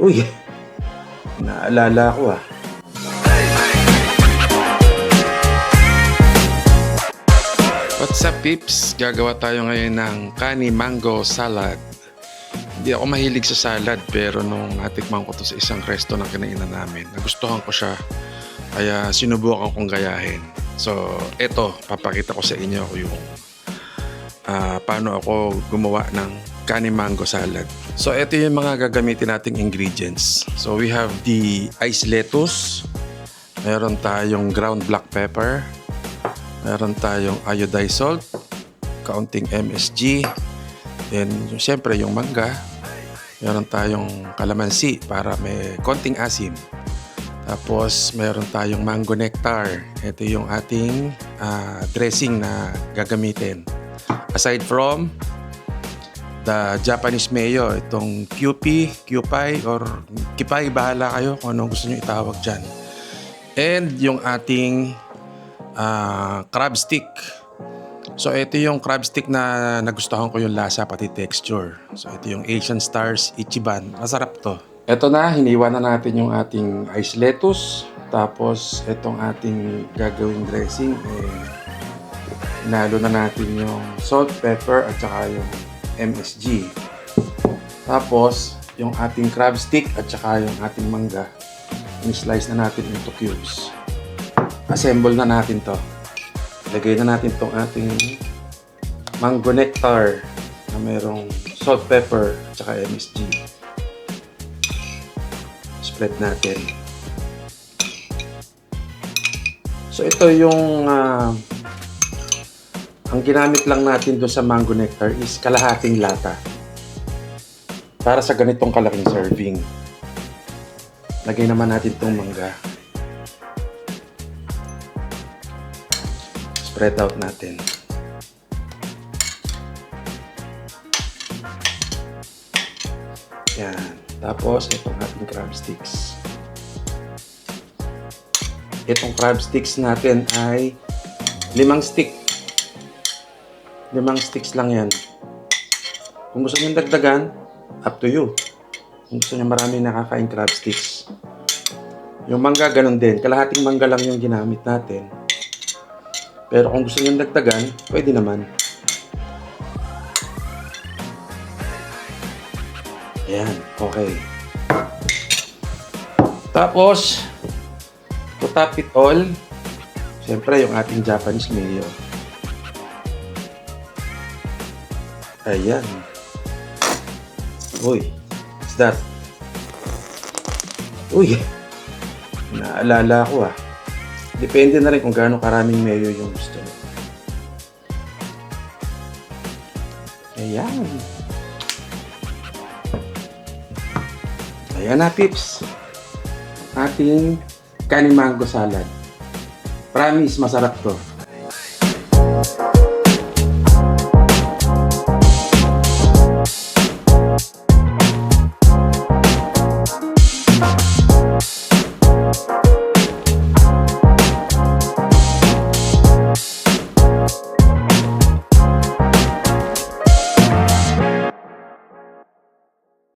Uy, naalala ko ah. What's up, peeps? Gagawa tayo ngayon ng kani mango salad. Hindi ako mahilig sa salad, pero nung natikman ko to sa isang resto na kinainan namin, nagustuhan ko siya. Kaya sinubukan kong gayahin. So, eto, papakita ko sa inyo yung paano ako gumawa ng kani mango salad. So, eto yung mga gagamitin nating ingredients. So, we have the iced lettuce. Meron tayong ground black pepper. Meron tayong iodized salt, kaunting MSG, then siyempre yung mangga. Meron tayong kalamansi para may konting asim. Tapos meron tayong mango nectar. Ito yung ating dressing na gagamitin. Aside from the Japanese mayo, itong Kewpie or Kipay, bahala kayo kung anong gusto nyo itawag dyan. And yung ating crab stick. So ito yung crab stick na nagustuhan ko yung lasa pati texture. So ito yung Asian Stars Ichiban. Masarap to. Ito na, hiniwa na natin yung ating iced lettuce. Tapos itong ating gagawing dressing, hinalo na natin yung salt, pepper at saka yung MSG. Tapos yung ating crab stick at saka yung ating mangga, in-slice na natin into cubes. Assemble na natin to. Lagay na natin tong ating mango nectar na mayroong salt, pepper at saka MSG. Spread natin. So ito yung ang ginamit lang natin doon sa mango nectar is kalahating lata para sa ganitong kalaking serving. Lagay naman natin tong mangga. Spread out natin. Yan. Tapos, itong ating crab sticks. Itong crab sticks natin ay 5 stick. 5 sticks lang yan. Kung gusto nyo dagdagan, up to you. Kung gusto nyo marami nakakain crab sticks. Yung mangga, ganun din. Kalahating mangga lang yung ginamit natin. Pero kung gusto nyo dagdagan, pwede naman. Ayan, okay. Tapos, to top it all, siyempre yung ating Japanese mayo. Ayan. Uy, what's that? Uy, naalala ko ah. Depende na rin kung gaano karaming mayo yung gusto mo. Ayan. Ayan na, pips. Ating kani mango salad. Promise, masarap to.